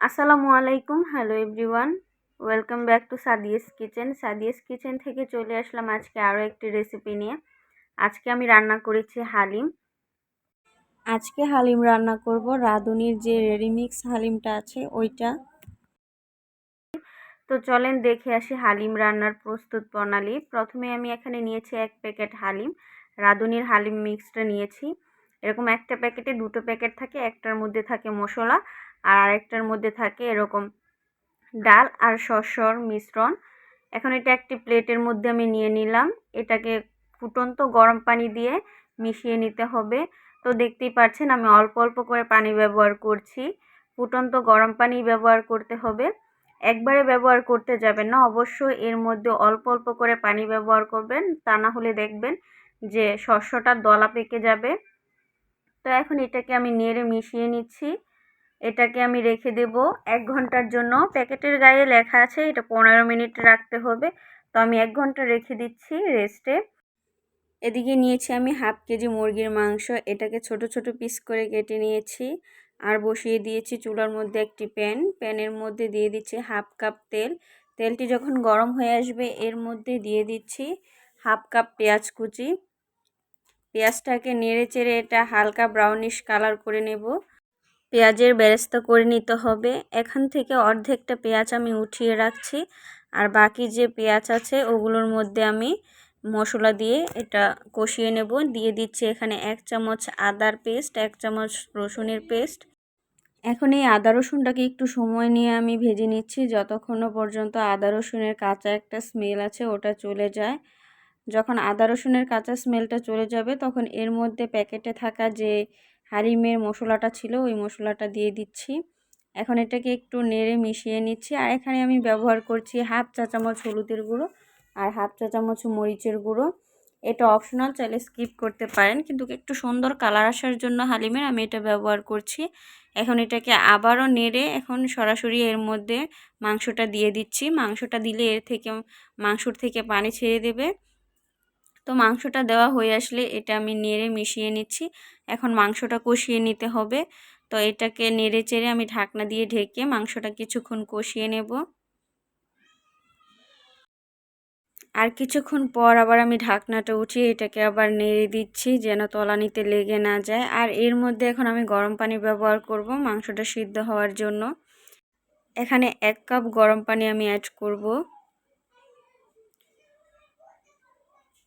আসসালামু আলাইকুম, hello everyone, welcome back to Sadia's kitchen. Sadia's kitchen থেকে চলে আসলাম আজকে আরও একটি রেসিপি নিয়ে। আজকে আমি রান্না করেছি হালিম। আজকে হালিম রান্না করব, রাঁধুনির যে রেডিমিক্স হালিমটা আছে ওইটা। তো চলেন দেখে আসি হালিম রান্নার প্রস্তুত প্রণালী। প্রথমে আমি এখানে নিয়েছি 1 প্যাকেট হালিম, রাঁধুনির হালিম মিক্সটা নিয়েছি। এরকম একটা প্যাকেটে 2টো প্যাকেট থাকে, একটার মধ্যে থাকে মশলা আর আরেকটার মধ্যে থাকে এরকম ডাল আর শস্যর মিশ্রণ। এখন এটা একটি প্লেটের মধ্যে আমি নিয়ে নিলাম। এটাকে ফুটন্ত গরম পানি দিয়ে মিশিয়ে নিতে হবে। তো দেখতেই পাচ্ছেন আমি অল্প অল্প করে পানি ব্যবহার করছি। ফুটন্ত গরম পানি ব্যবহার করতে হবে, একবারে ব্যবহার করতে যাবেন না। অবশ্যই এর মধ্যে অল্প অল্প করে পানি ব্যবহার করবেন, তা না হলে দেখবেন যে শস্যটা দলা পেকে যাবে। তো এখন এটাকে আমি নেড়ে মিশিয়ে নিচ্ছি। এটাকে আমি রেখে দেব 1 ঘন্টার জন্য। প্যাকেটের গায়ে লেখা আছে এটা 15 মিনিট রাখতে হবে, তো আমি 1 ঘন্টা রেখে দিচ্ছি রেস্টে। এদিকে নিয়েছি আমি 1/2 কেজি মুরগির মাংস। এটাকে ছোট ছোট পিস করে কেটে নিয়েছি আর বসিয়ে দিয়েছি চুলার মধ্যে একটি প্যানের মধ্যে দিয়ে দিচ্ছি 1/2 কাপ তেল। তেলটি যখন গরম হয়ে আসবে এর মধ্যে দিয়ে দিচ্ছি 1/2 কাপ পেঁয়াজ কুচি। পেঁয়াজটাকে নেড়ে চেড়ে এটা হালকা ব্রাউনিশ কালার করে নেব। পেঁয়াজের বেরেস্তা করে নিতে হবে। এখান থেকে অর্ধেকটা পেঁয়াজ আমি উঠিয়ে রাখছি, আর বাকি যে পেঁয়াজ আছে ওগুলোর মধ্যে আমি মশলা দিয়ে এটা কষিয়ে নেব। দিয়ে দিচ্ছি এখানে 1 চামচ আদার পেস্ট, 1 চামচ রসুনের পেস্ট। এখন এই আদা রসুনটাকে একটু সময় নিয়ে আমি ভেজে নিচ্ছি, যতক্ষণ না পর্যন্ত আদা রসুনের কাঁচা একটা স্মেল আছে ওটা চলে যায়। যখন আদা রসুনের কাঁচা স্মেলটা চলে যাবে তখন এর মধ্যে প্যাকেটে থাকা যে হালিমের মশলাটা ছিল ওই মশলাটা দিয়ে দিচ্ছি। এখন এটাকে একটু নেড়ে মিশিয়ে নিচ্ছি। আর এখানে আমি ব্যবহার করছি 1/2 চা চামচ হলুদের গুঁড়ো আর 1/2 চা চামচ মরিচের গুঁড়ো। এটা অপশনাল, চাইলে স্কিপ করতে পারেন, কিন্তু একটু সুন্দর কালার আসার জন্য হালিমের আমি এটা ব্যবহার করছি। এখন এটাকে আবারও নেড়ে এখন সরাসরি এর মধ্যে মাংসটা দিয়ে দিচ্ছি। মাংসটা দিলে এর থেকে মাংসর থেকে পানি ছেড়ে দেবে। তো মাংসটা দেওয়া হয়ে আসলে এটা আমি নেড়ে মিশিয়ে নিচ্ছি। এখন মাংসটা কষিয়ে নিতে হবে। তো এটাকে নেড়ে চেড়ে আমি ঢাকনা দিয়ে ঢেকে মাংসটা কিছুক্ষণ কষিয়ে নেব। আর কিছুক্ষণ পর আবার আমি ঢাকনাটা উঠিয়ে এটাকে আবার নেড়ে দিচ্ছি যেন তলানিতে লেগে না যায়। আর এর মধ্যে এখন আমি গরম পানি ব্যবহার করব মাংসটা সিদ্ধ হওয়ার জন্য। এখানে 1 কাপ গরম পানি আমি অ্যাড করব।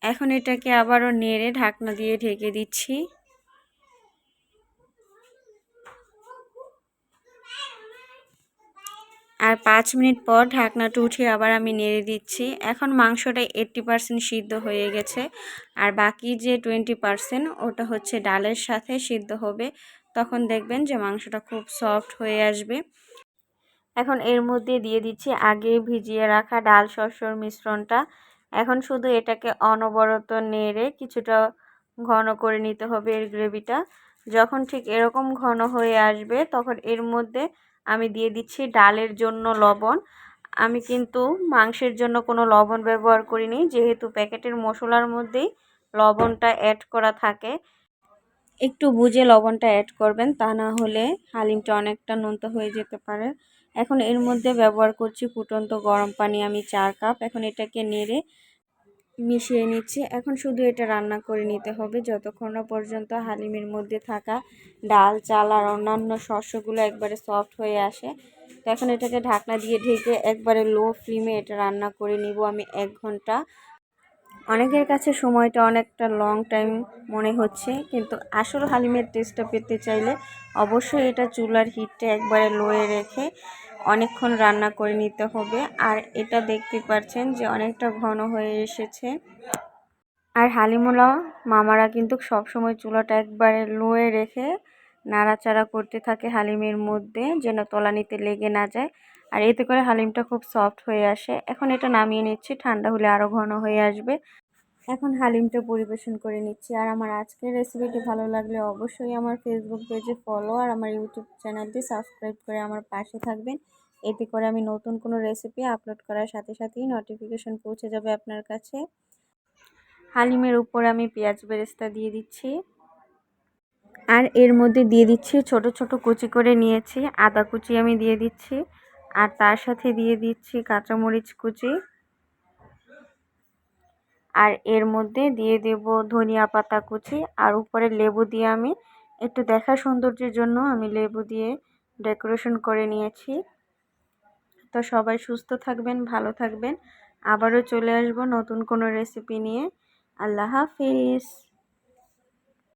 এখন এটাকে আবারও নেড়ে ঢাকনা দিয়ে ঢেকে দিচ্ছি। আর 5 মিনিট পর ঢাকনাটা উঠিয়ে আবার আমি নেড়ে দিচ্ছি। এখন মাংসটা 80% সিদ্ধ হয়ে গেছে, আর বাকি যে 20% ওটা হচ্ছে ডালের সাথে সিদ্ধ হবে। তখন দেখবেন যে মাংসটা খুব সফট হয়ে আসবে। এখন এর মধ্যে দিয়ে দিচ্ছি আগে ভিজিয়ে রাখা ডাল শস্যর মিশ্রণটা। এখন শুধু এটাকে অনবরত নেড়ে কিছুটা ঘন করে নিতে হবে এর গ্রেভিটা। যখন ঠিক এরকম ঘন হয়ে আসবে তখন এর মধ্যে আমি দিয়ে দিচ্ছি ডালের জন্য লবণ। আমি কিন্তু মাংসের জন্য কোনো লবণ ব্যবহার করিনি, যেহেতু প্যাকেটের মশলার মধ্যেই লবণটা অ্যাড করা থাকে। একটু বুঝে লবণটা অ্যাড করবেন, তা না হলে হালিমটা অনেকটা নোনতা হয়ে যেতে পারে। এখন এর মধ্যে ব্যবহার করছি ফুটন্ত গরম পানি আমি 4 কাপ। এখন এটাকে নেড়ে মিশিয়ে নিচ্ছি। এখন শুধু এটা রান্না করে নিতে হবে যতক্ষণ না পর্যন্ত হালিমের মধ্যে থাকা ডাল, চাল আর অন্যান্য শস্যগুলো একবারে সফট হয়ে আসে। তো এখন এটাকে ঢাকনা দিয়ে ঢেকে একবারে লো ফ্লেমে এটা রান্না করে নিব আমি 1 ঘন্টা। অনেকের কাছে সময়টা অনেকটা লং টাইম মনে হচ্ছে, কিন্তু আসল হালিমের টেস্টটা পেতে চাইলে অবশ্যই এটা চুলার হিটটা একবারে লোয়ে রেখে অনেকক্ষণ রান্না করে নিতে হবে। আর এটা দেখতে পাচ্ছেন যে অনেকটা ঘন হয়ে এসেছে। আর হালিমওয়ালা মামারা কিন্তু সবসময় চুলাটা একবারে লোয়ে রেখে নাড়াচাড়া করতে থাকে হালিমের মধ্যে, যেন তলানিতে লেগে না যায়। আর এতে করে হালিমটা খুব সফট হয়ে আসে। এখন এটা নামিয়ে নিচ্ছি, ঠান্ডা হলে আরও ঘন হয়ে আসবে। এখন হালিমটা পরিবেশন করে নিচ্ছি। আর আমার আজকের রেসিপিটি ভালো লাগলে অবশ্যই আমার ফেসবুক পেজে ফলো আর আমার ইউটিউব চ্যানেলটি সাবস্ক্রাইব করে আমার পাশে থাকবেন। এতে করে আমি নতুন কোনো রেসিপি আপলোড করার সাথে সাথেই নোটিফিকেশন পৌঁছে যাবে আপনার কাছে। হালিমের উপর আমি পেঁয়াজ বেরেস্তা দিয়ে দিচ্ছি। আর এর মধ্যে দিয়ে দিচ্ছি ছোট ছোট কুচি করে নিয়েছি আদা কুচি আমি দিয়ে দিচ্ছি, আর তার সাথে দিয়ে দিচ্ছি কাঁচামরিচ কুচি, আর এর মধ্যে দিয়ে দেব ধনিয়া পাতা কুচি, আর উপরে লেবু দিয়ে আমি একটু দেখা সৌন্দর্যের জন্য আমি লেবু দিয়ে ডেকোরেশন করে নিয়েছি। তো সবাই সুস্থ থাকবেন, ভালো থাকবেন, আবারও চলে আসব নতুন কোনো রেসিপি নিয়ে। আল্লাহ হাফিজ।